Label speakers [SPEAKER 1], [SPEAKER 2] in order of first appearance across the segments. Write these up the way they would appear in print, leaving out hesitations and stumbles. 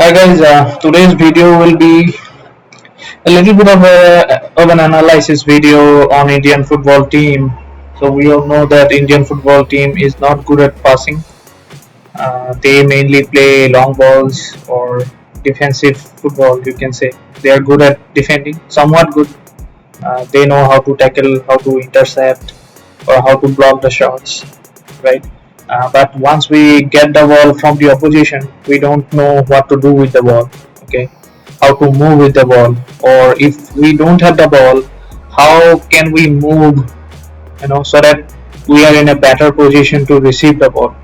[SPEAKER 1] Hi guys, today's video will be a little bit of an analysis video on Indian football team. So we all know that Indian football team is not good at passing. They mainly play long balls or defensive football. You can say they are good at defending, somewhat good. They know how to tackle, how to intercept, or how to block the shots, right? But once we get the ball from the opposition, we don't know what to do with the ball. Okay, how to move with the ball, or if we don't have the ball, how can we move? So that we are in a better position to receive the ball.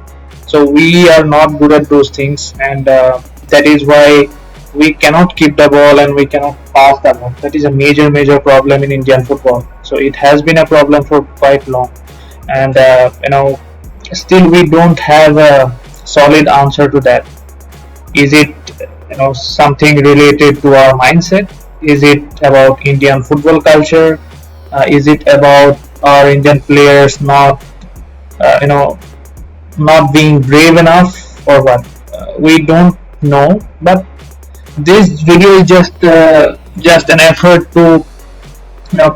[SPEAKER 1] So we are not good at those things, and that is why we cannot keep the ball and we cannot pass the ball. That is a major problem in Indian football. So it has been a problem for quite long, and still we don't have a solid answer to that. Is it something related to our mindset? Is it about Indian football culture? Is it about our Indian players uh, you know not being brave enough, or what? We don't know, but this video is just an effort to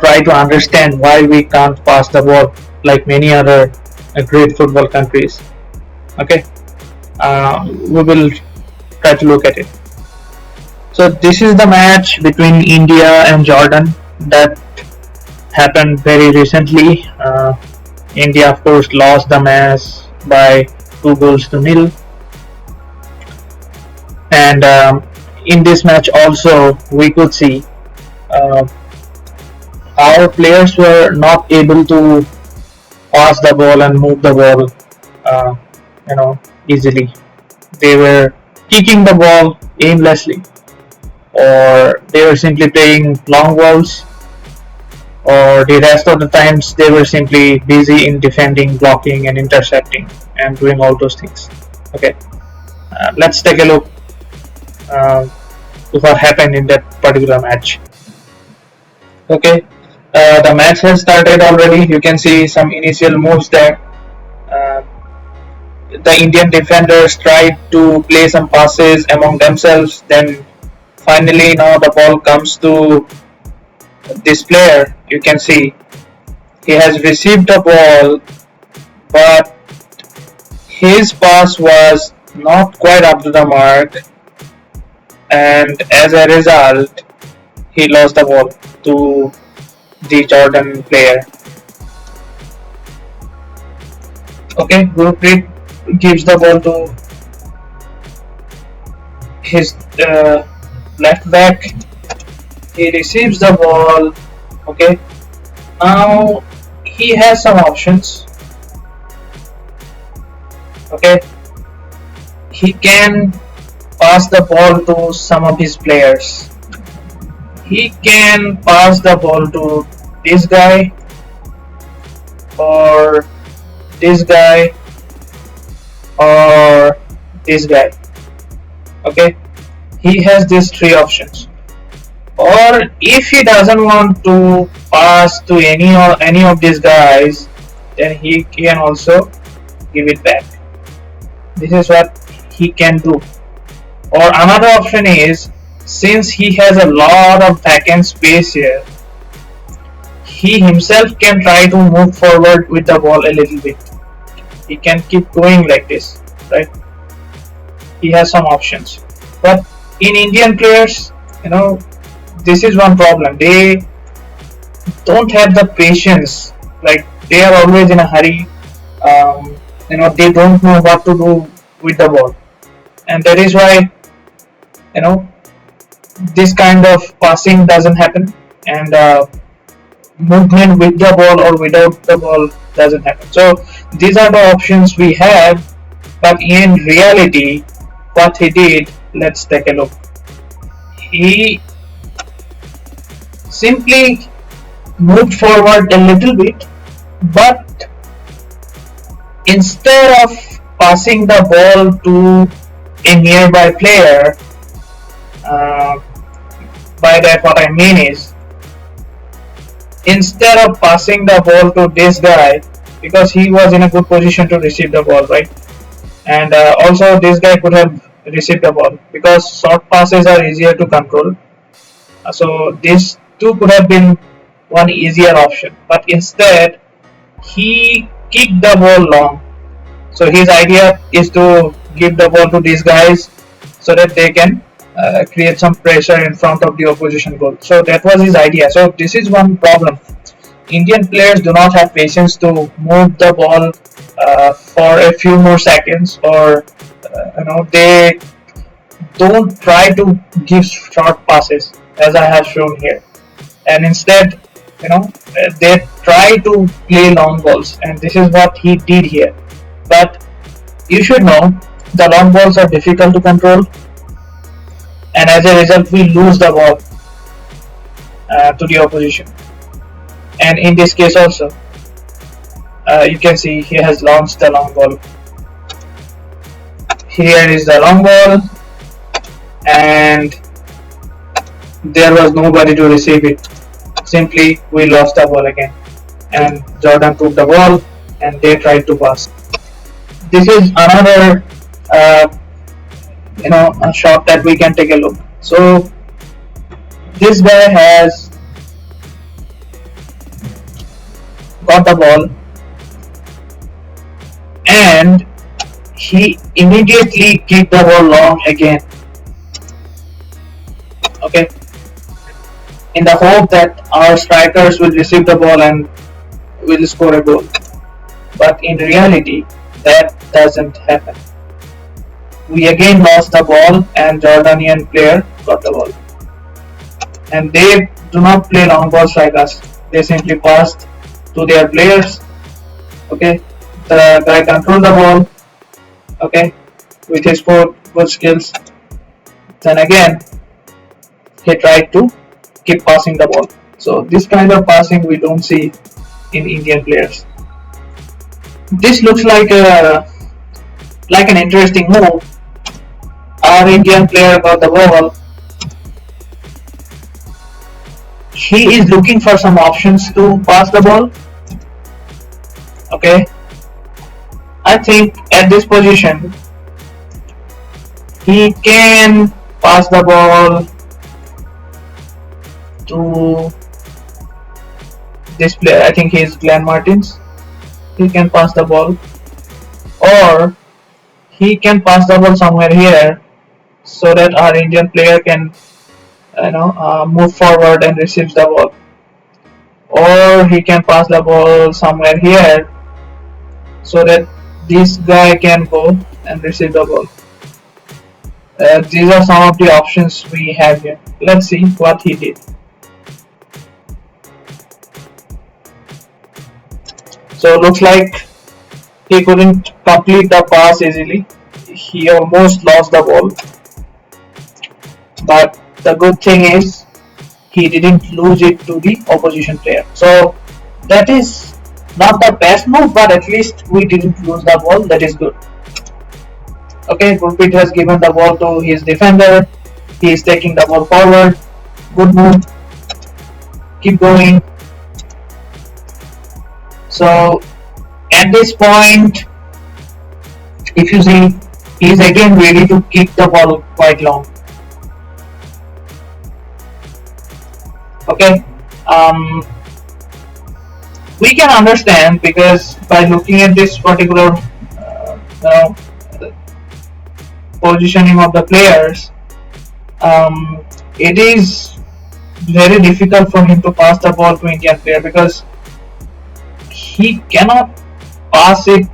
[SPEAKER 1] try to understand why we can't pass the ball like many other great football countries. Okay, we will try to look at it. So this is the match between India and Jordan that happened very recently. India, of course, lost the match by 2 goals to nil, and in this match also we could see uh, our players were not able to pass the ball and move the ball, uh, easily. They were kicking the ball aimlessly, or they were simply playing long balls, or the rest of the times they were simply busy in defending, blocking, and intercepting, and doing all those things. Okay, let's take a look uh, to what happened in that particular match. Okay, the match has started already. You can see some initial moves there. Uh, the Indian defenders tried to play some passes among themselves. Then finally, now the ball comes to this player. You can see he has received the ball, but his pass was not quite up to the mark, and as a result, he lost the ball to the Jordan player. Okay, Gurpreet gives the ball to his left back. He receives the ball. Okay, now he has some options. Okay, he can pass the ball to some of his players. He can pass the ball to this guy, or this guy, or this guy. Okay, he has these three options. Or if he doesn't want to pass to any of these guys, then he can also give it back. This is what he can do. Or another option is, since he has a lot of vacant space here, he himself can try to move forward with the ball a little bit. He can keep going like this, right? He has some options. But in Indian players, this is one problem. They don't have the patience. Like, they are always in a hurry. They don't know what to do with the ball, and that is why this kind of passing doesn't happen, and movement with the ball or without the ball doesn't happen. So these are the options we have, but in reality, what he did, let's take a look. He simply moved forward a little bit, but instead of passing the ball to a nearby player, by that what I mean is, instead of passing the ball to this guy, because he was in a good position to receive the ball, right? And also this guy could have receive the ball, because short passes are easier to control. So these two could have been one easier option, but instead he kicked the ball long. So his idea is to give the ball to these guys so that they can create some pressure in front of the opposition goal. So that was his idea. So this is one problem. Indian players do not have patience to move the ball for a few more seconds, or they don't try to give short passes as I have shown here, and instead they try to play long balls, and this is what he did here. But you should know the long balls are difficult to control, and as a result we lose the ball to the opposition. And in this case also, you can see he has launched the long ball. Here is the long ball, and there was nobody to receive it. Simply we lost the ball again, and Jordan took the ball and they tried to pass. This is another a shot that we can take a look. So this guy has got the ball and he immediately kicked the ball long again, okay, in the hope that our strikers will receive the ball and will score a goal. But in reality that doesn't happen. We again lost the ball and Jordanian player got the ball, and they do not play long balls like us. They simply passed to their players. Okay, the guy controlled the ball, okay, with his good skills. Then again he tried to keep passing the ball. So this kind of passing we don't see in Indian players. This looks like an interesting move. Our Indian player got the ball. He is looking for some options to pass the ball. Okay, I think at this position he can pass the ball to this player. I think he is Glenn Martins. He can pass the ball, or he can pass the ball somewhere here so that our Indian player can move forward and receives the ball, or he can pass the ball somewhere here so that this guy can go and receive the ball. These are some of the options we have here. Let's see what he did. So looks like he couldn't complete the pass easily. He almost lost the ball, but the good thing is he didn't lose it to the opposition player. So that is not the best move, but at least we didn't lose the ball. That is good. Okay, Gurpreet has given the ball to his defender. He is taking the ball forward. Good move. Keep going. So at this point, if you see, he is again ready to kick the ball quite long. Okay, we can understand, because by looking at this particular positioning of the players, it is very difficult for him to pass the ball to Indian player, because he cannot pass it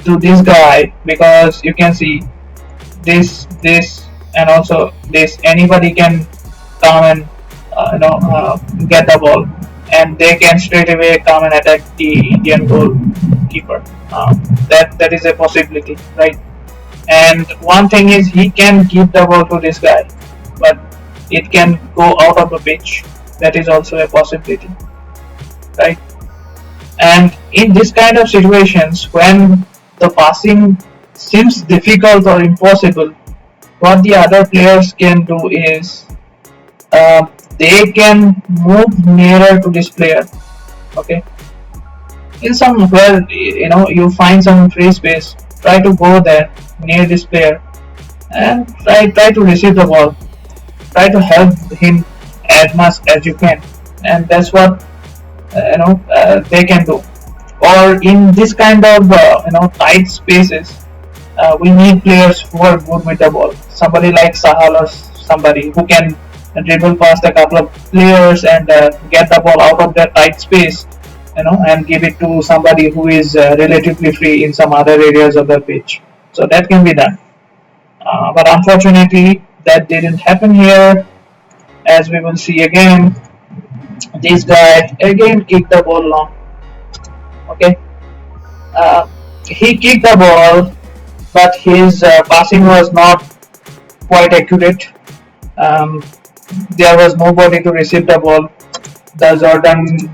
[SPEAKER 1] to this guy, because you can see this and also this, anybody can come and get the ball, and they can straight away come and attack the Indian goalkeeper. That is a possibility, right? And one thing is, he can give the ball to this guy, but it can go out of the pitch. That is also a possibility, right? And in this kind of situations, when the passing seems difficult or impossible, what the other players can do is they can move nearer to this player. Okay, in somewhere you find some free space, try to go there near this player and try to receive the ball, try to help him as much as you can, and that's what they can do. Or in this kind of tight spaces, we need players who are good with the ball. Somebody like Sahal or somebody who can dribble past a couple of players and get the ball out of that tight space, and give it to somebody who is relatively free in some other areas of the pitch. So that can be done. But unfortunately, that didn't happen here. As we will see again, this guy again kicked the ball long. Okay, uh, he kicked the ball, but his passing was not quite accurate. Um, there was nobody to receive the ball. The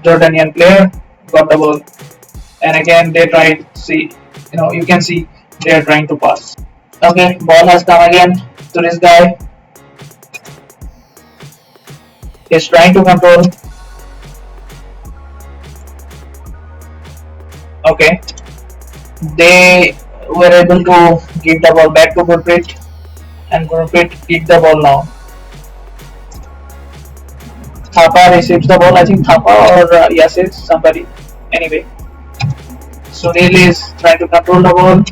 [SPEAKER 1] Jordanian player got the ball, and again they tried. See, you can see they are trying to pass. Okay, ball has come again to this guy. He's trying to control. Okay, they were able to give the ball back to Gurpreet, and Gurpreet kicked the ball now. Thapa receives the ball. I think Thapa or Yasir, somebody. Anyway, Sunil is trying to control the ball.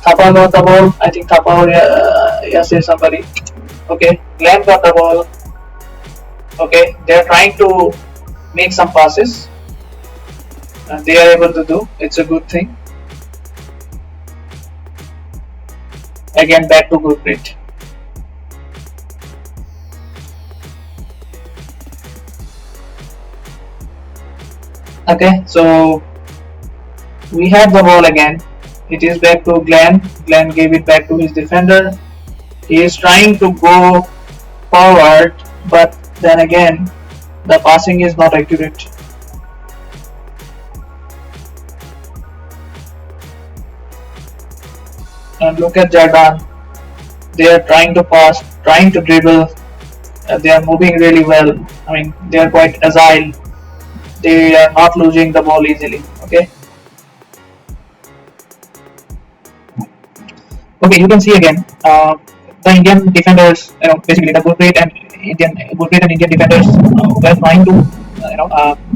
[SPEAKER 1] Thapa got the ball. I think Thapa or Yasir, somebody. Okay, Glenn got the ball. Okay, they are trying to make some passes. And they are able to do. It's a good thing. Again, back to Gurpreet. Okay, so we have the ball again. It is back to Glenn. Glenn gave it back to his defender. He is trying to go forward, but then again, the passing is not accurate. And look at Jordan. They are trying to pass, trying to dribble. They are moving really well. I mean, they are quite agile. They are not losing the ball easily. Okay. Okay, you can see again the Indian defenders. Basically the Gurpreet and Indian defenders were trying to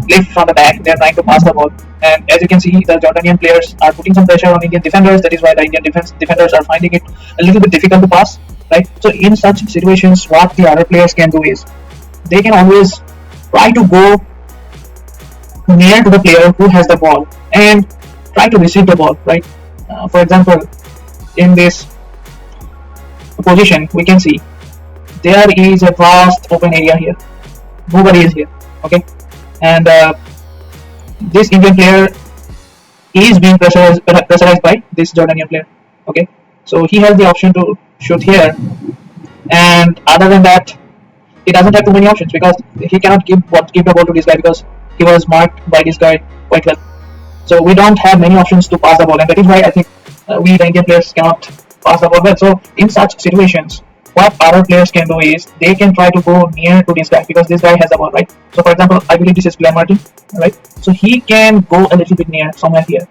[SPEAKER 1] lift from the back. They are trying to pass the ball, and as you can see, the Jordanian players are putting some pressure on Indian defenders. That is why the Indian defenders are finding it a little bit difficult to pass. Right. So in such situations, what the other players can do is they can always try to go near to the player who has the ball and try to receive the ball, right? For example, in this position, we can see there is a vast open area here. Nobody is here, okay? And this Indian player is being pressurized by this Jordanian player, okay? So he has the option to shoot here, and other than that, he doesn't have too many options because he cannot give the ball to this guy because he was marked by this guy quite well. So we don't have many options to pass the ball, and that is why I think we the Indian players cannot pass the ball well. So in such situations, what our players can do is they can try to go near to this guy because this guy has the ball, right? So for example, I believe this is Glenn Martin, right? So he can go a little bit near somewhere here.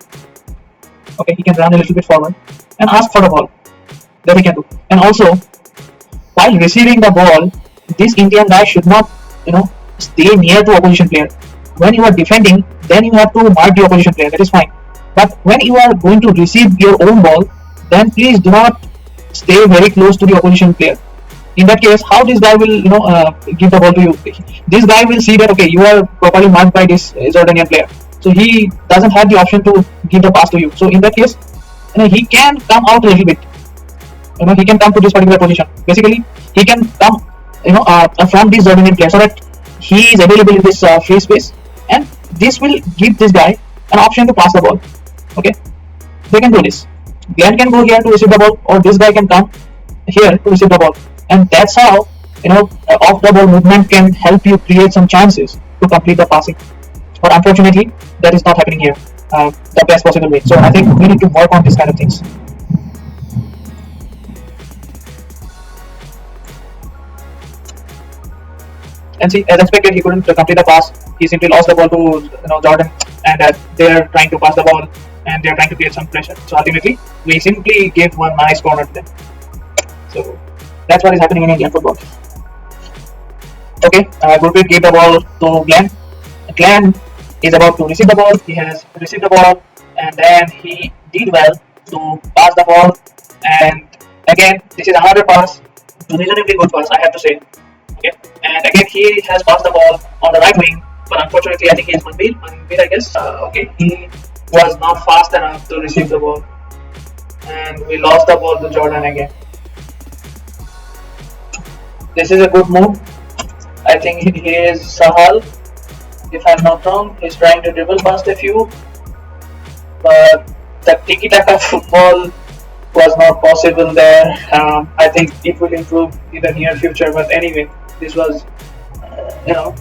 [SPEAKER 1] Okay, he can run a little bit forward and ask for the ball. That he can do. And also, while receiving the ball, this Indian guy should not, stay near to opposition player. When you are defending, then you have to mark the opposition player. That is fine. But when you are going to receive your own ball, then please do not stay very close to the opposition player. In that case, how this guy will, give the ball to you? This guy will see that okay, you are properly marked by this Jordanian player, so he doesn't have the option to give the pass to you. So in that case, he can come out a little bit. He can come to this particular position. Basically, he can come, from this Jordanian player so that he is available in this free space, and this will give this guy an option to pass the ball. Okay, they can do this. Glenn can go here to receive the ball, or this guy can come here to receive the ball, and that's how off the ball movement can help you create some chances to complete the passing. But unfortunately, that is not happening here the best possible way. So I think we need to work on these kind of things. And see, as expected, he couldn't complete the pass. He simply lost the ball to Jordan, and they are trying to pass the ball, and they are trying to create some pressure. So ultimately, we simply gave one nice corner to them. So that's what is happening in Indian football. Okay, Gurpreet gave the ball to Glenn. Glenn is about to receive the ball. He has received the ball, and then he did well to pass the ball. And again, this is another pass, reasonably good pass, I have to say. Okay, and again he has passed the ball on the right wing, but unfortunately, I think he is Manbir, I guess. Okay, he was not fast enough to receive the ball, and we lost the ball to Jordan again. This is a good move. I think he is Sahal, if I'm not wrong. He's trying to dribble past a few, but the tiki-taka football was not possible there. I think it will improve in the near future. But anyway, this was, you know,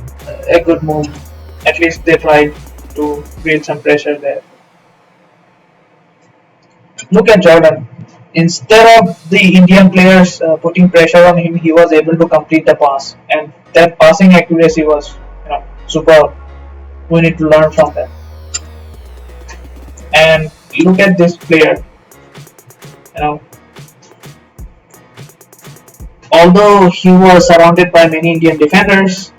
[SPEAKER 1] a good move. At least they tried to build some pressure there. Look at Jordan. Instead of the Indian players putting pressure on him, he was able to complete the pass, and that passing accuracy was, superb. We need to learn from that. And look at this player. You know, although he was surrounded by many Indian defenders,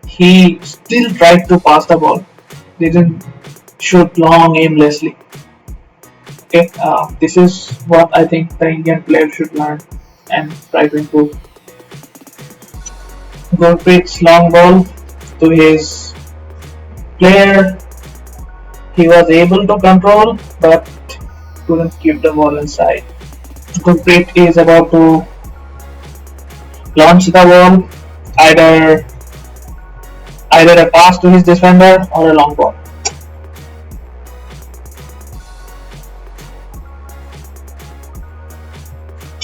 [SPEAKER 1] he still tried to pass the ball. Didn't shoot long aimlessly. Okay, this is what I think the Indian player should learn and try to improve. Gurpreet's long ball to his player. He was able to control, but couldn't keep the ball inside. Gurpreet is about to launch the ball, either a pass to his defender or a long ball.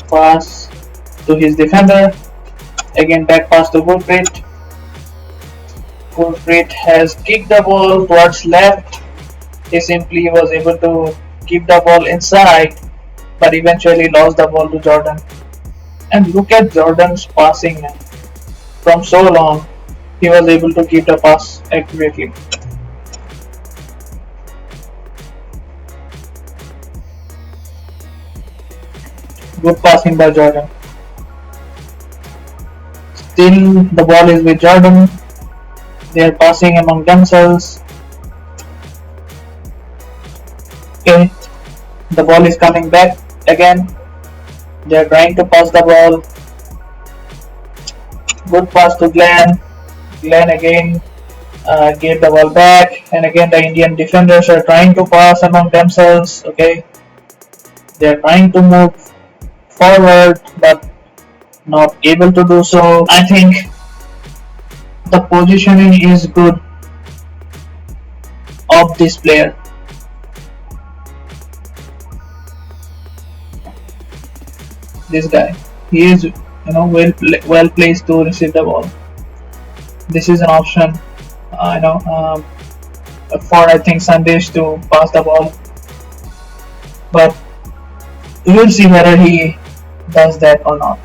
[SPEAKER 1] Pass to his defender. Again, back pass to Gurpreet. Gurpreet has kicked the ball towards left. He simply was able to keep the ball inside, but eventually lost the ball to Jordan. And look at Jordan's passing from so long. He was able to keep the pass accurately. Good passing by Jordan. Still the ball is with Jordan. They are passing among themselves. Okay, the ball is coming back again. They are trying to pass the ball. Good pass to Glenn. Glenn again gave the ball back, and again the Indian defenders are trying to pass among themselves. Okay, they are trying to move forward, but not able to do so. I think the positioning is good of this player. This guy, he is well placed to receive the ball. This is an option, for I think Sandesh to pass the ball, but we will see whether he does that or not.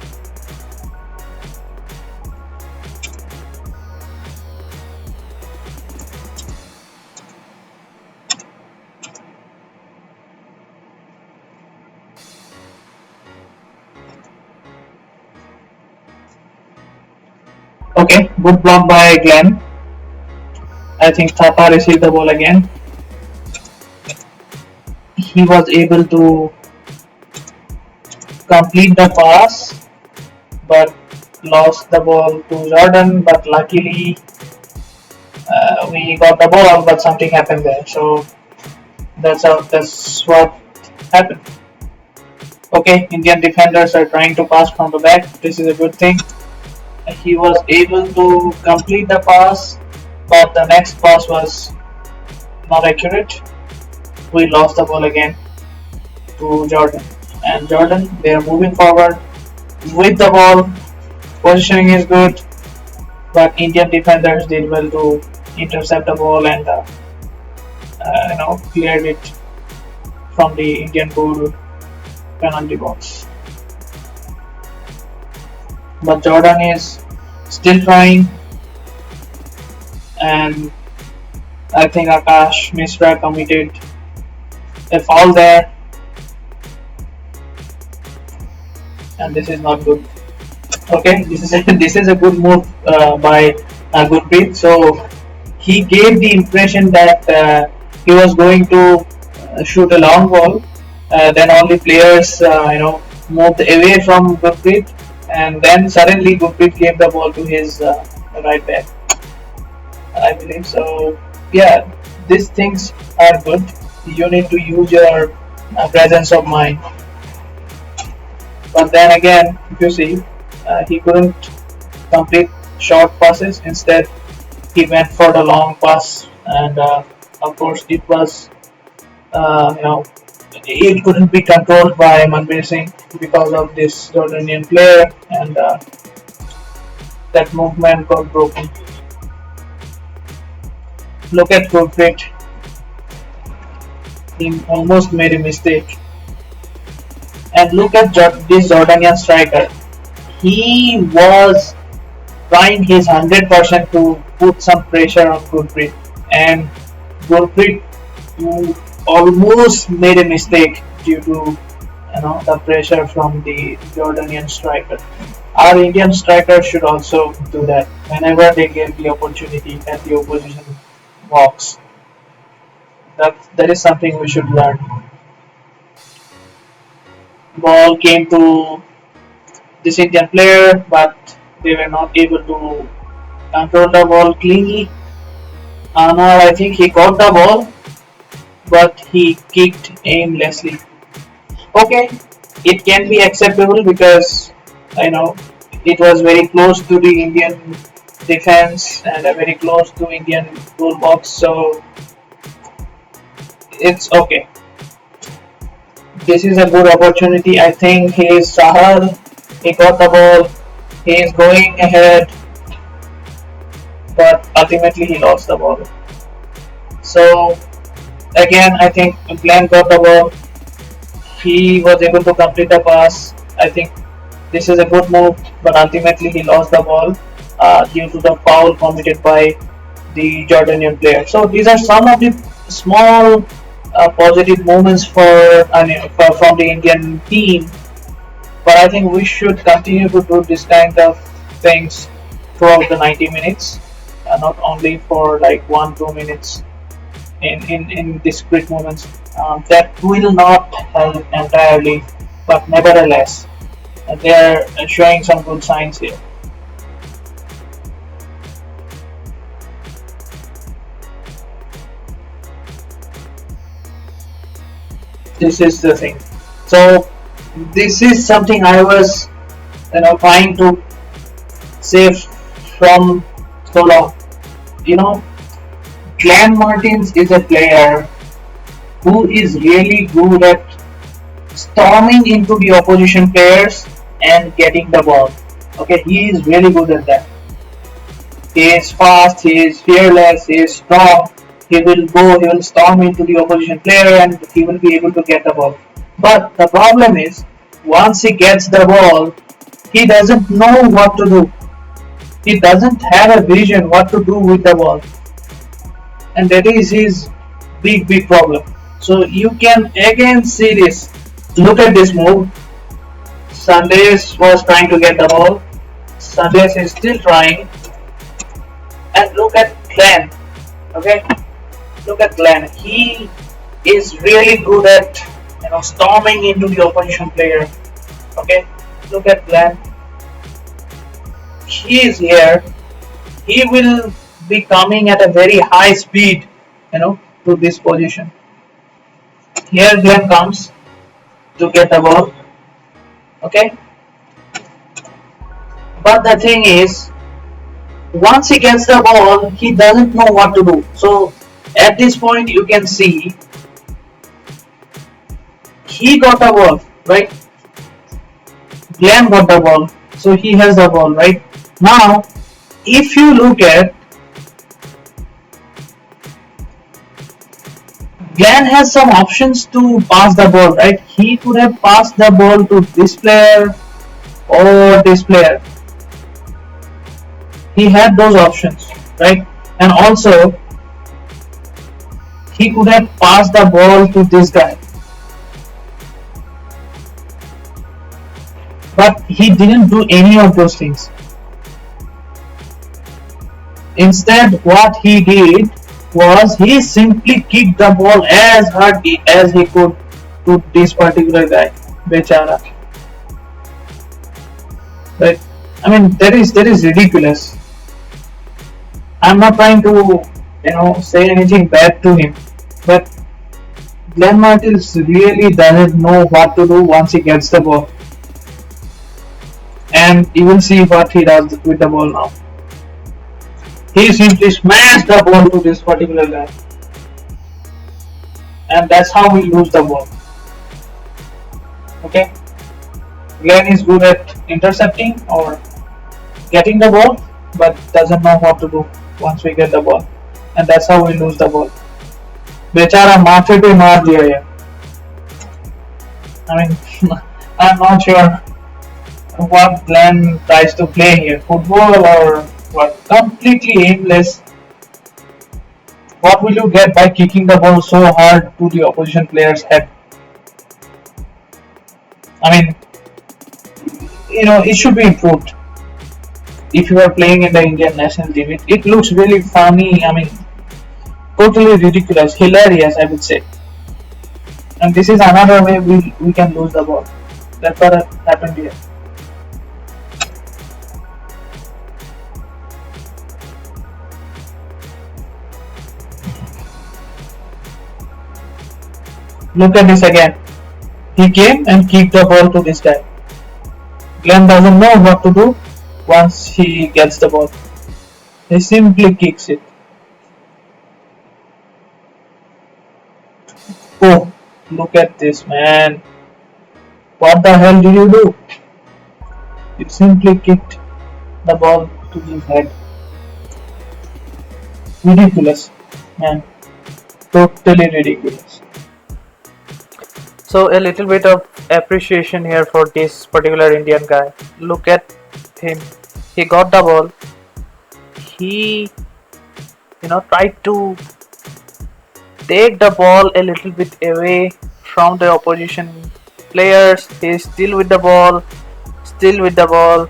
[SPEAKER 1] Okay, good block by Glenn. I think Thapa received the ball again. He was able to complete the pass, but lost the ball to Jordan. But luckily, we got the ball, but something happened there. So that's what happened. Okay, Indian defenders are trying to pass from the back. This is a good thing. He was able to complete the pass, but the next pass was not accurate. We lost the ball again to Jordan. And Jordan, they are moving forward with the ball. Positioning is good, but Indian defenders did well to intercept the ball and cleared it from the Indian goal penalty box. But Jordan is still trying, and I think Akash Mishra committed a foul there, and this is not good. Okay, this is this is a good move by Gurpreet. So he gave the impression that he was going to shoot a long ball. Then all the players, moved away from Gurpreet, and then suddenly Gurpreet gave the ball to his right back, I believe. So yeah, these things are good. You need to use your presence of mind. But then again, if you see, he couldn't complete short passes. Instead, he went for the long pass, and of course, it was it couldn't be controlled by Manbir Singh because of this Jordanian player, and that movement got broken. Look at Gurpreet; he almost made a mistake. And look at this Jordanian striker. He was trying his 100% to put some pressure on Gurpreet, and Gurpreet almost made a mistake due to the pressure from the Jordanian striker. Our Indian strikers should also do that whenever they get the opportunity at the opposition box. That is something we should learn. Ball came to this Indian player, but they were not able to control the ball cleanly. Anwar, I think he got the ball, but he kicked aimlessly. Okay, it can be acceptable because it was very close to the Indian defense and very close to Indian goal box, so it's okay. This is a good opportunity. I think he is Sahal. He got the ball. He is going ahead, but ultimately he lost the ball. So again, I think Glenn got the ball. He was able to complete the pass. I think this is a good move, but ultimately he lost the ball due to the foul committed by the Jordanian player. So these are some of the small positive moments from the Indian team. But I think we should continue to do this kind of things throughout the 90 minutes, not only for like 1-2 minutes in discrete moments. That will not help entirely, but nevertheless, they are showing some good signs here. This is the thing. So this is something I was trying to say from so long. Glenn Martins is a player who is really good at storming into the opposition players and getting the ball. Okay, he is really good at that. He is fast, he is fearless, he is strong. He will storm into the opposition player and he will be able to get the ball. But the problem is, once he gets the ball, he doesn't know what to do. He doesn't have a vision what to do with the ball. And that is his big problem. So you can again see this. Look at this move. Sundays was trying to get the ball. Sundays is still trying. And look at Glenn. Okay? Look at Glenn. He is really good at storming into the opposition player. Okay? Look at Glenn. He is here. He will be coming at a very high speed, to this position. Here Glenn comes to get the ball. Okay? But the thing is, once he gets the ball, he doesn't know what to do. So at this point, you can see he got the ball, right? Glenn got the ball, so he has the ball, right? Now, if you look at Glenn has some options to pass the ball, right? He could have passed the ball to this player or this player. He had those options, right? And also, he could have passed the ball to this guy. But he didn't do any of those things. Instead, what he did was he simply kicked the ball as hard as he could to this particular guy, Bechara. Right? I mean, that is ridiculous. I'm not trying to, say anything bad to him, but Glenn Martins really doesn't know what to do once he gets the ball, and you will see what he does with the ball now. He simply smashed the ball to this particular guy, and that's how we lose the ball. Okay, Glenn is good at intercepting or getting the ball, but doesn't know what to do once we get the ball, and that's how we lose the ball. बेचारा माथे पे मार दिया यार. I mean, I'm not sure what Glenn tries to play here, football or what? Completely aimless. What will you get by kicking the ball so hard to the opposition player's head? I mean, it should be improved. If you are playing in the Indian national team, it looks really funny. I mean, totally ridiculous, hilarious, I would say. And this is another way we can lose the ball. That's what happened here. Look at this again. He came and kicked the ball to this guy. Glenn doesn't know what to do once he gets the ball. He simply kicks it. Oh, look at this, man. What the hell did you do? You simply kicked the ball to his head. Ridiculous, man. Totally ridiculous. So a little bit of appreciation here for this particular Indian guy. Look at him. He got the ball. He, tried to take the ball a little bit away from the opposition players. He's still with the ball. Still with the ball.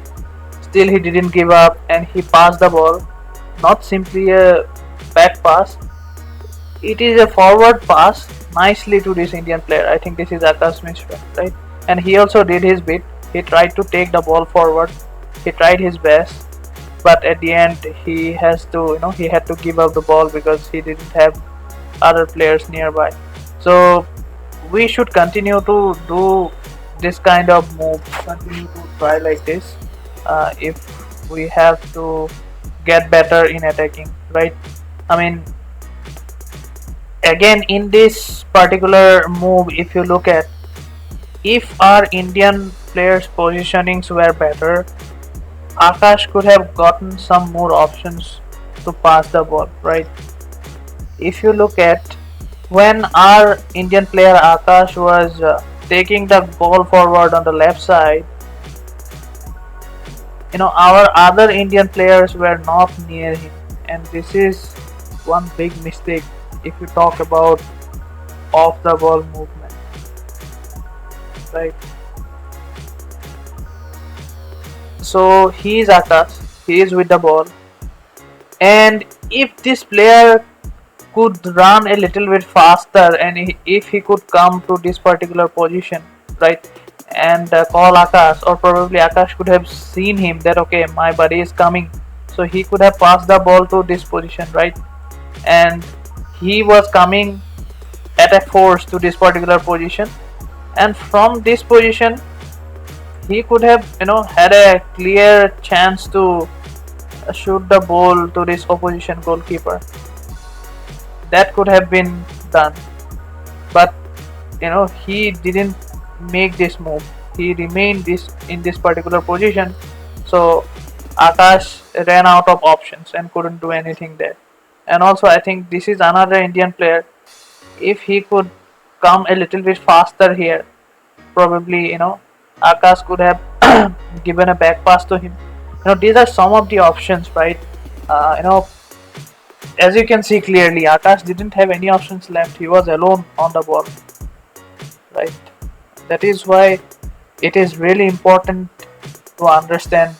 [SPEAKER 1] Still he didn't give up and he passed the ball. Not simply a back pass. It is a forward pass nicely to this Indian player. I think this is Akash Mishra, right? And he also did his bit. He tried to take the ball forward. He tried his best, but at the end he has to, he had to give up the ball because he didn't have other players nearby. So we should continue to do this kind of move. Continue to try like this if we have to get better in attacking, right? I mean, again, in this particular move, if you look at, if our Indian players positionings were better, Akash could have gotten some more options to pass the ball, right? If you look at, when our Indian player Akash was taking the ball forward on the left side, our other Indian players were not near him, and this is one big mistake if you talk about off the ball movement, right? So he is Akash, he is with the ball, and if this player could run a little bit faster and if he could come to this particular position, right, and call Akash, or probably Akash could have seen him that okay, my buddy is coming, so he could have passed the ball to this position, right? And he was coming at a force to this particular position, and from this position he could have had a clear chance to shoot the ball to this opposition goalkeeper. That could have been done, but he didn't make this move. He remained in this particular position, so Akash ran out of options and couldn't do anything there. And also I think this is another Indian player, if he could come a little bit faster here, probably Akash could have given a back pass to him. These are some of the options, right? As you can see clearly, Akash didn't have any options left. He was alone on the ball, right? That is why it is really important to understand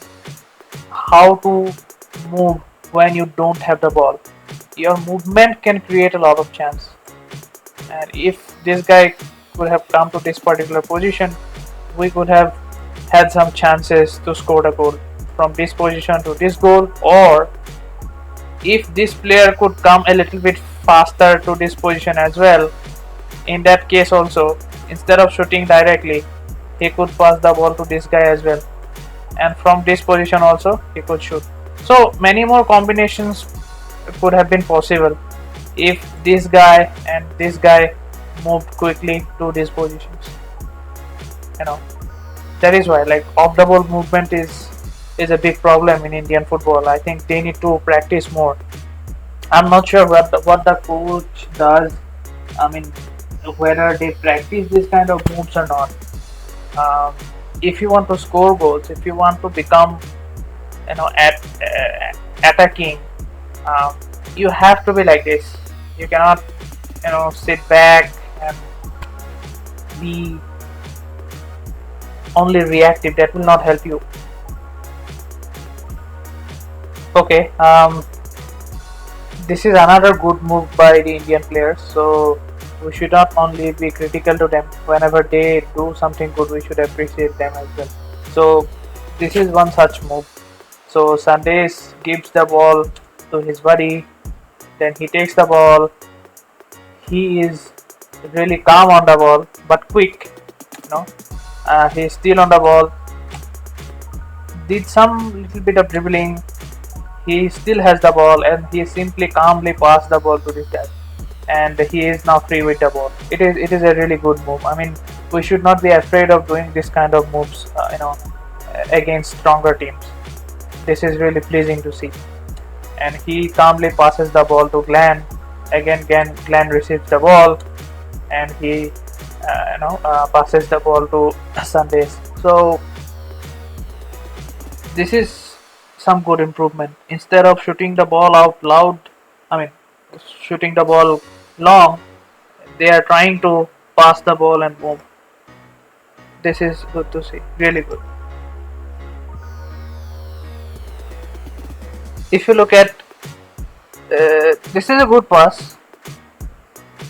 [SPEAKER 1] how to move when you don't have the ball. Your movement can create a lot of chance, and if this guy could have come to this particular position, we could have had some chances to score the goal from this position to this goal. Or if this player could come a little bit faster to this position as well, in that case also, instead of shooting directly, he could pass the ball to this guy as well, and from this position also he could shoot. So many more combinations could have been possible if this guy and this guy moved quickly to these positions. You know, that is why like off the ball movement is a big problem in Indian football. I think they need to practice more. I'm not sure what the coach does. I mean, whether they practice this kind of moves or not. If you want to score goals, if you want to become, attacking, you have to be like this. You cannot, sit back and be only reactive. That will not help you. Okay. This is another good move by the Indian players. So we should not only be critical to them. Whenever they do something good, we should appreciate them as well. So this is one such move. So Sundays gives the ball to his buddy, then he takes the ball. He is really calm on the ball, but quick. He's still on the ball. Did some little bit of dribbling. He still has the ball, and he simply calmly passed the ball to this guy, and he is now free with the ball. It is a really good move. I mean, we should not be afraid of doing this kind of moves, against stronger teams. This is really pleasing to see. And he calmly passes the ball to Glenn. Again, Glenn receives the ball, and he, passes the ball to Sundays. So this is some good improvement. Instead of shooting the ball out loud, shooting the ball long, they are trying to pass the ball and move. This is good to see, really good. If you look at, this is a good pass.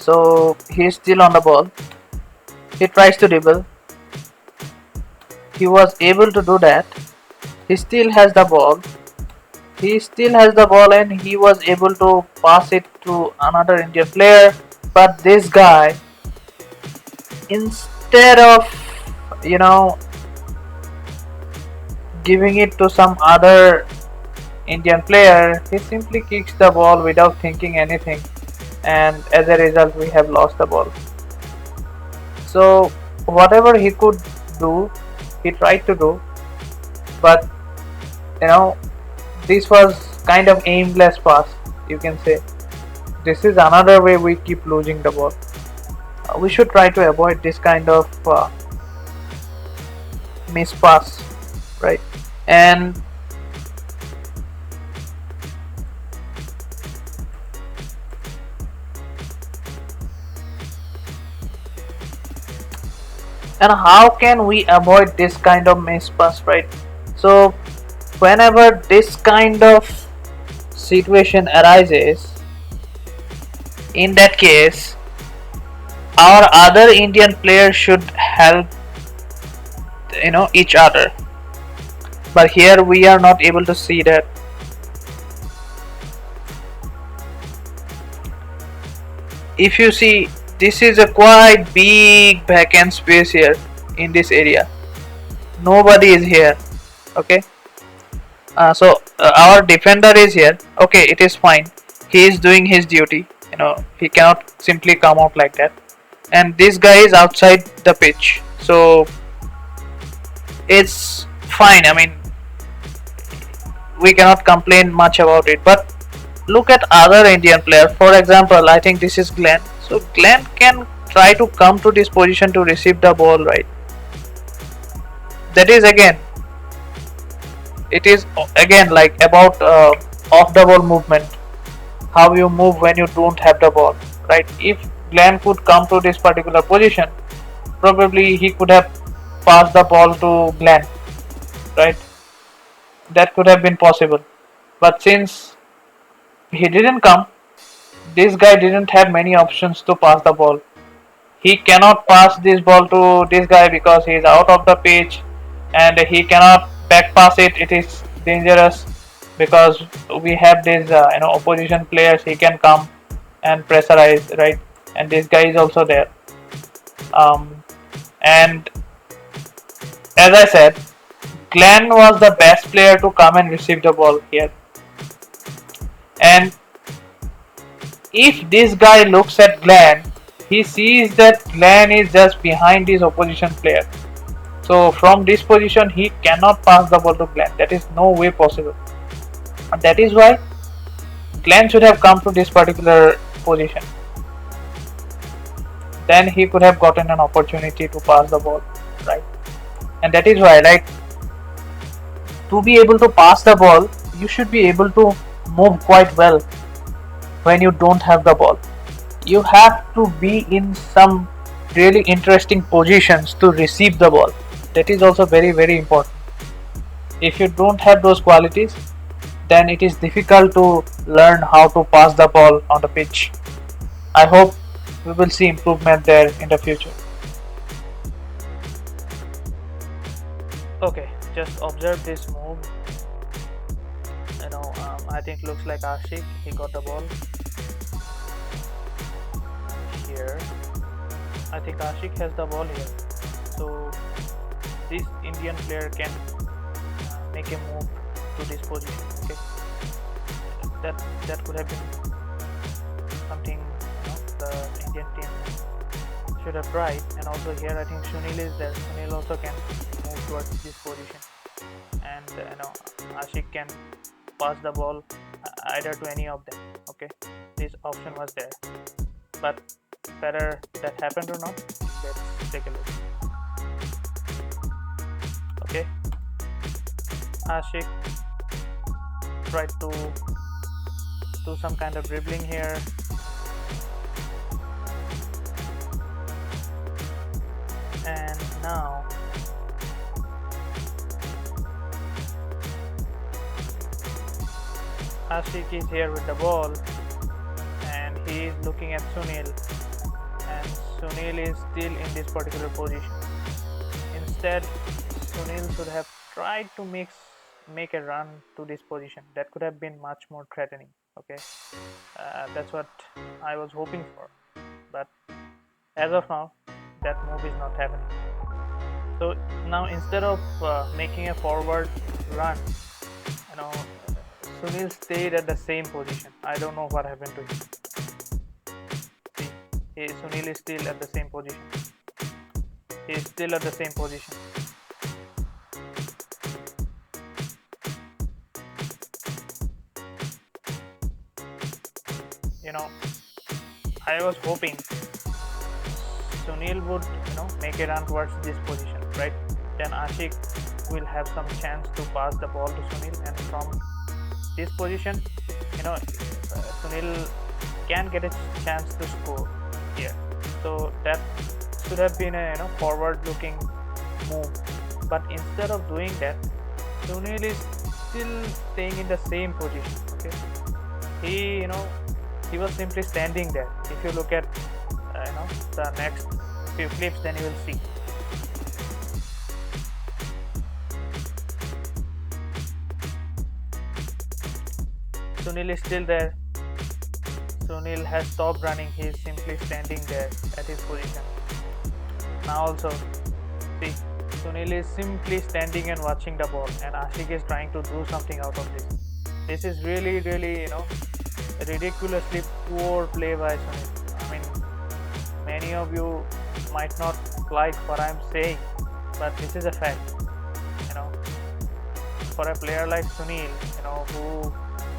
[SPEAKER 1] So he is still on the ball. He tries to dribble. He was able to do that. He still has the ball. And he was able to pass it to another Indian player. But this guy, instead of, giving it to some other Indian player, he simply kicks the ball without thinking anything. And as a result, we have lost the ball. So whatever he could do, he tried to do. But this was kind of aimless pass, you can say. This is another way we keep losing the ball. We should try to avoid this kind of miss pass, right? And how can we avoid this kind of miss pass, right? So whenever this kind of situation arises, in that case, our other Indian players should help, each other. But here we are not able to see that. If you see, this is a quite big vacant space here in this area. Nobody is here. Okay. So our defender is here. Okay, it is fine. He is doing his duty. He cannot simply come out like that. And this guy is outside the pitch. So it's fine. I mean, we cannot complain much about it. But look at other Indian players. For example, I think this is Glenn. So Glenn can try to come to this position to receive the ball, right? That is again. It is again like about off the ball movement. How you move when you don't have the ball, right? If Glenn could come to this particular position, probably he could have pass the ball to Glenn, right? That could have been possible. But since he didn't come, this guy didn't have many options to pass the ball. He cannot pass this ball to this guy because he is out of the pitch, and he cannot back pass it. It is dangerous because we have these opposition players. He can come and pressurize, right? And this guy is also there. And as I said, Glenn was the best player to come and receive the ball here. And if this guy looks at Glenn, he sees that Glenn is just behind his opposition player. So from this position, he cannot pass the ball to Glenn. That is no way possible. And that is why Glenn should have come to this particular position. Then he could have gotten an opportunity to pass the ball, right? And that is why, like, to be able to pass the ball, you should be able to move quite well when you don't have the ball. You have to be in some really interesting positions to receive the ball. That is also very, very important. If you don't have those qualities, then it is difficult to learn how to pass the ball on the pitch. I hope we will see improvement there in the future. Okay, just observe this move. I think looks like Ashik. He got the ball here. I think Ashik has the ball here. So this Indian player can make a move to this position. Okay, that could have been something the Indian team should have tried. And also here I think Sunil is there. Sunil also can move towards this position, and Ashik can pass the ball either to any of them. Okay, this option was there, but whether that happened or not, let's take a look. Okay, Ashik tried to do some kind of dribbling here. And now Ashik is here with the ball, and he is looking at Sunil, and Sunil is still in this particular position. Instead, Sunil should have tried to make a run to this position. That could have been much more threatening. Okay, that's what I was hoping for, but as of now, that move is not happening. So now instead of making a forward run, Sunil stayed at the same position. I don't know what happened to him. See, Sunil is still at the same position. He is still at the same position. I was hoping Sunil would make a run towards this position, right? Then Ashik will have some chance to pass the ball to Sunil, and from this position Sunil can get a chance to score here. So that should have been a forward looking move, but instead of doing that, Sunil is still staying in the same position. Okay, he was simply standing there. If you look at the next few clips, then you will see. Sunil is still there. Sunil has stopped running. He is simply standing there at his position. Now also, see, Sunil is simply standing and watching the ball, and Ashik is trying to do something out of this. This is really, really, ridiculously poor play by Sunil. I mean, many of you might not like what I'm saying, but this is a fact. For a player like Sunil, who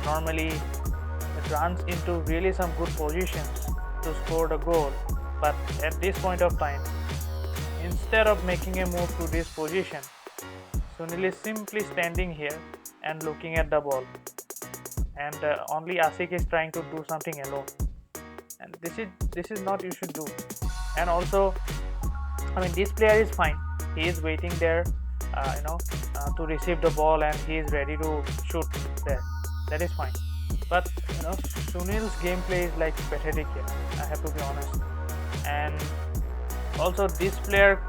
[SPEAKER 1] normally runs into really some good positions to score the goal, but at this point of time, instead of making a move to this position, Sunil is simply standing here and looking at the ball, and only Ashik is trying to do something alone, and this is not you should do. And also, I mean, this player is fine.
[SPEAKER 2] he is waiting there, to receive the ball, and he is ready to shoot there. That is fine. But Sunil's gameplay is like pathetic here. I have to be honest. And also, this player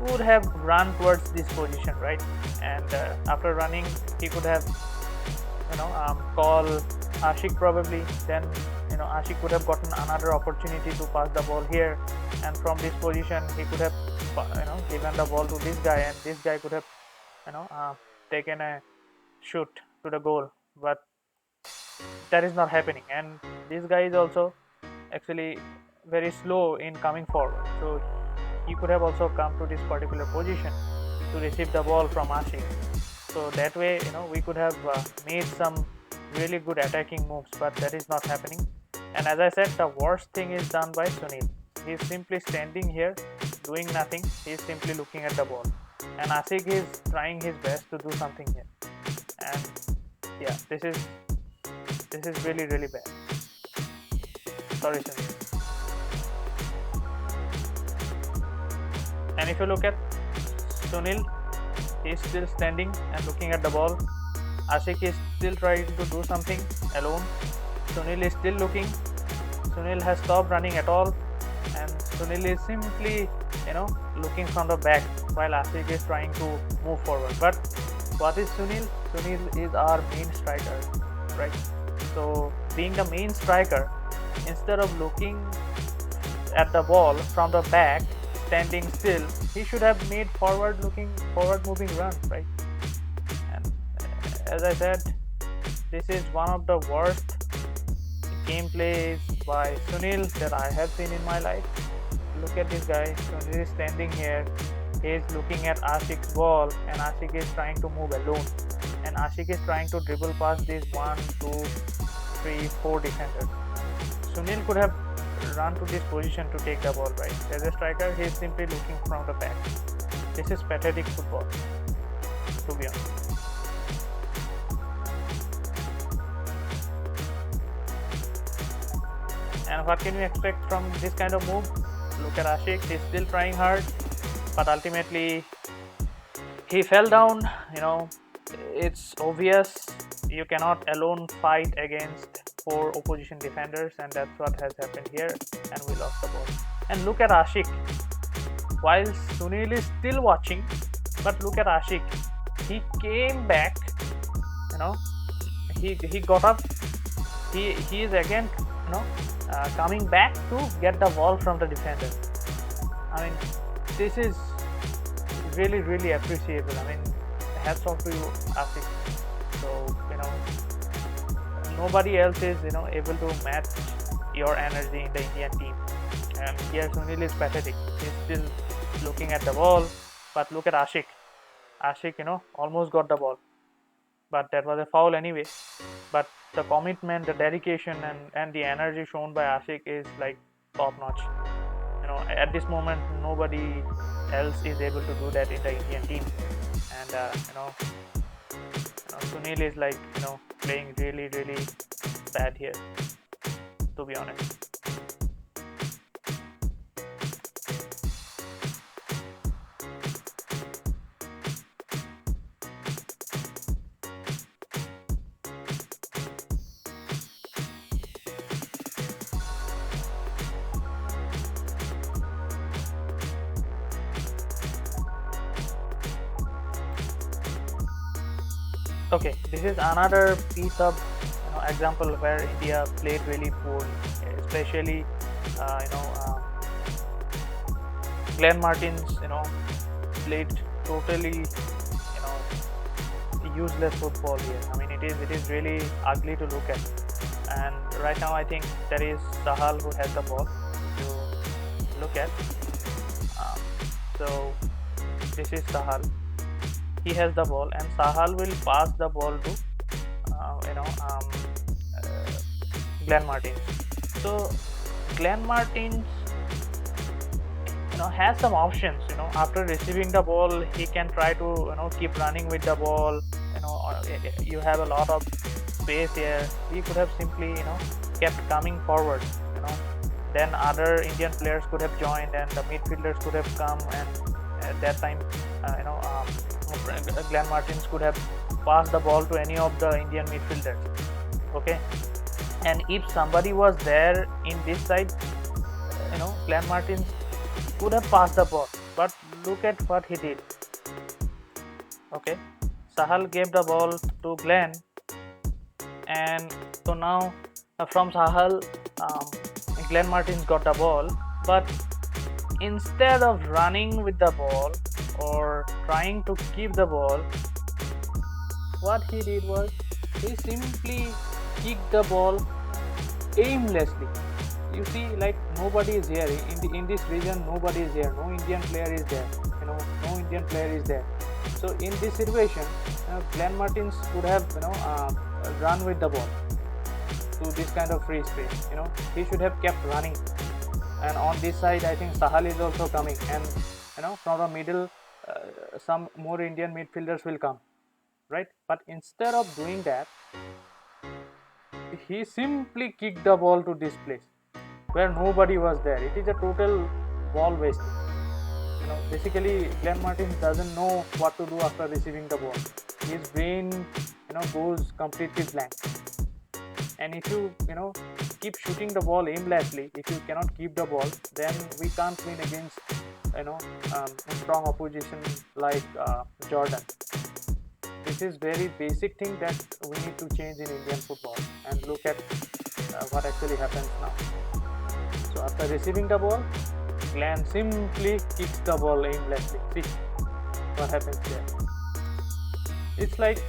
[SPEAKER 2] would have run towards this position, right? And after running, he could have call Ashik probably. Then Ashik could have gotten another opportunity to pass the ball here, and from this position he could have given the ball to this guy, and this guy could have taken a shoot to the goal. But that is not happening, and this guy is also actually very slow in coming forward. So he could have also come to this particular position to receive the ball from Ashik. So that way, we could have made some really good attacking moves, but that is not happening. And as I said, the worst thing is done by Sunil. He is simply standing here, doing nothing. He is simply looking at the ball, and Ashik is trying his best to do something here. And yeah, this is really really bad. Sorry, Sunil. And if you look at Sunil, he is still standing and looking at the ball. Ashik is still trying to do something alone. Sunil is still looking. Sunil has stopped running at all, and Sunil is simply looking from the back while Ashik is trying to move forward. But what is Sunil? Sunil is our main striker, right? So being the main striker, instead of looking at the ball from the back, standing still, he should have made forward moving runs, right? And as I said, this is one of the worst gameplays by Sunil that I have seen in my life. Look at this guy. Sunil is standing here. He is looking at Ashik's ball, and Ashik is trying to move alone. And Ashik is trying to dribble past these 1, 2, 3, 4 defenders. Sunil could have run to this position to take the ball, right? As a striker, he is simply looking from the back. This is pathetic football, to be honest. And what can you expect from this kind of move? Look at Ashik, he's still trying hard, but ultimately he fell down. It's obvious you cannot alone fight against 4 opposition defenders, and that's what has happened here, and we lost the ball. And look at Ashik. While Sunil is still watching, but look at Ashik. He came back, he got up. He is again, coming back to get the ball from the defender. I mean, this is really, really appreciable. I mean, hats off to you, Ashik. So, nobody else is, able to match your energy in the Indian team. And here Sunil is pathetic. He's still looking at the ball, but look at Ashik. Ashik, almost got the ball, but that was a foul anyway. But the commitment, the dedication, and the energy shown by Ashik is like top notch. At this moment, nobody else is able to do that in the Indian team. And Sunil is like playing really, really bad here, to be honest. Okay, this is another piece of example where India played really poorly, especially Glenn Martins played totally useless football here. I mean, it is really ugly to look at. And right now I think there is Sahal who has the ball to look at. So this is Sahal. He has the ball, and Sahal will pass the ball to Glenn Martins. So Glenn Martins has some options. After receiving the ball, he can try to keep running with the ball. You have a lot of space here. He could have simply kept coming forward. Then other Indian players could have joined, and the midfielders could have come and that time, Glenn Martins could have passed the ball to any of the Indian midfielders. Okay, and if somebody was there in this side, Glenn Martins could have passed the ball. But look at what he did. Okay, Sahal gave the ball to Glenn, and so now from Sahal, Glenn Martins got the ball, but instead of running with the ball or trying to keep the ball, what he did was he simply kicked the ball aimlessly. You see, like nobody is here in this region. Nobody is here. No Indian player is there. No Indian player is there. So in this situation, Glenn Martins could have run with the ball to this kind of free space. He should have kept running. And on this side, I think Sahal is also coming, and from the middle, some more Indian midfielders will come, right? But instead of doing that, he simply kicked the ball to this place where nobody was there. It is a total ball wasting. Basically, Glenn Martins doesn't know what to do after receiving the ball. His brain, goes completely blank. And if you keep shooting the ball aimlessly, if you cannot keep the ball, then we can't win against strong opposition like Jordan. This is very basic thing that we need to change in Indian football, and look at what actually happens now. So after receiving the ball, Glenn simply kicks the ball aimlessly. See what happens there. It's like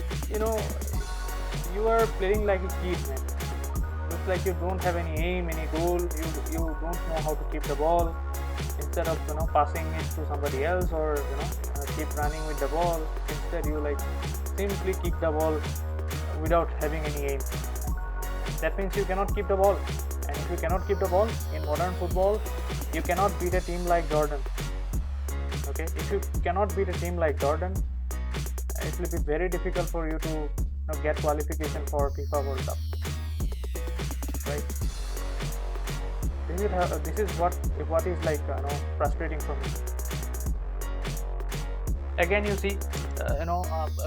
[SPEAKER 2] you are playing like a kid, man. Looks like you don't have any aim, any goal. You don't know how to keep the ball. Instead of passing it to somebody else, or keep running with the ball, instead you simply kick the ball without having any aim. That means you cannot keep the ball. And if you cannot keep the ball in modern football, you cannot beat a team like Jordan. Okay, if you cannot beat a team like Jordan, it will be very difficult for you to get qualification for FIFA World Cup. Right? This is what is frustrating for me. Again, you see,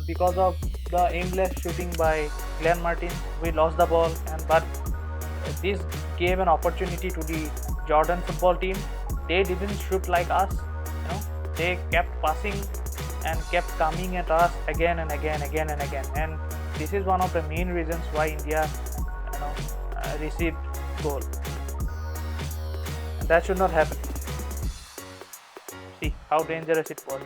[SPEAKER 2] because of the aimless shooting by Glenn Martins, we lost the ball, but this gave an opportunity to the Jordan football team. They didn't shoot like us. They kept passing and kept coming at us again and again, and this is one of the main reasons why India received goal. And that should not happen. See how dangerous it was.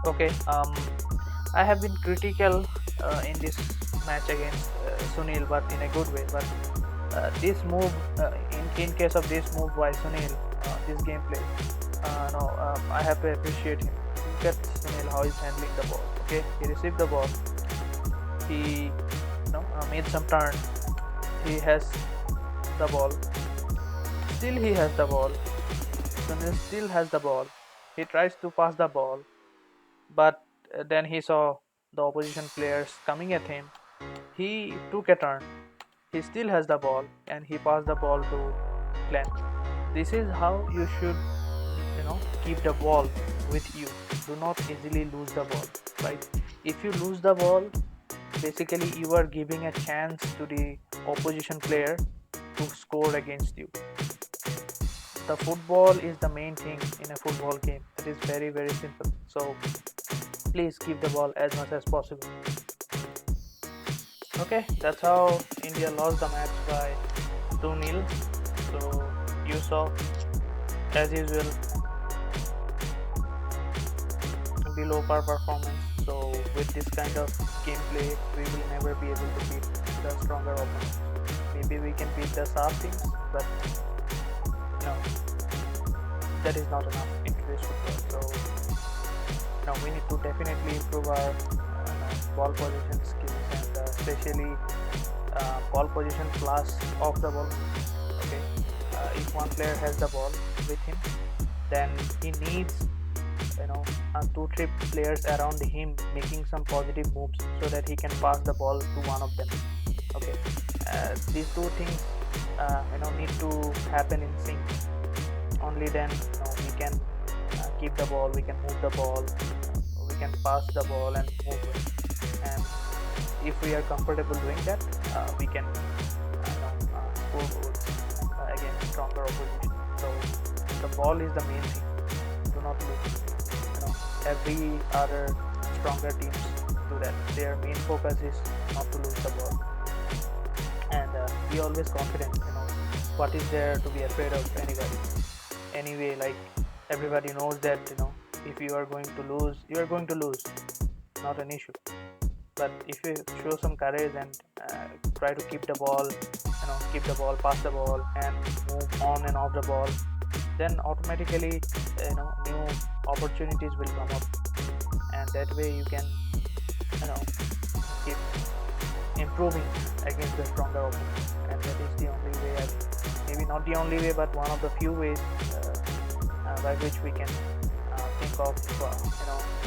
[SPEAKER 2] Okay, I have been critical in this match against Sunil, but in a good way. But this move, in case of this move by Sunil, this gameplay, I have to appreciate him. Look at Sunil, how he's handling the ball. Okay, he received the ball. He made some turn. He has the ball. Still he has the ball. Sunil still has the ball. He tries to pass the ball, but then he saw the opposition players coming at him. He took a turn. He still has the ball, and he passed the ball to Glenn. This is how you should keep the ball with you. Do not easily lose the ball, right? If you lose the ball, basically you are giving a chance to the opposition player to score against you. The football is the main thing in a football game. It is very, very simple. So please keep the ball as much as possible. Okay, that's how India lost the match by 2-0. So you saw, as usual, below par performance. So with this kind of gameplay, we will never be able to beat the stronger opponents. Maybe we can beat the soft teams, but no, that is not enough in today's football. So now we need to definitely improve our ball position skills, and especially ball position plus off the ball. Okay, if one player has the ball with him, then he needs two, three players around him making some positive moves so that he can pass the ball to one of them. Okay, these two things need to happen in sync. Only then we can keep the ball, we can move the ball, we can pass the ball and move it. And if we are comfortable doing that, we can score goals against stronger opposition. So the ball is the main thing. Do not lose. Every other stronger teams do that. Their main focus is not to lose the ball, and be always confident. What is there to be afraid of anybody? Anyway, like everybody knows that if you are going to lose, you are going to lose. Not an issue. But if you show some courage and try to keep the ball, keep the ball, pass the ball, and move on and off the ball, then automatically new opportunities will come up, and that way you can keep improving against the stronger opponent. And that is the only way, maybe not the only way, but one of the few ways by which we can think of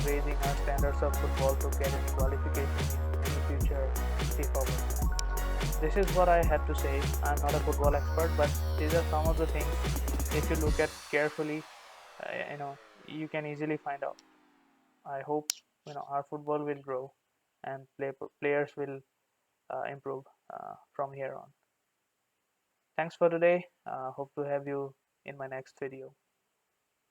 [SPEAKER 2] raising our standards of football to get any qualification in any future FIFA World Cup. This is what I had to say. I'm not a football expert, but these are some of the things. If you look at carefully, you can easily find out. I hope our football will grow and players will improve from here on. Thanks for today. Hope to have you in my next video.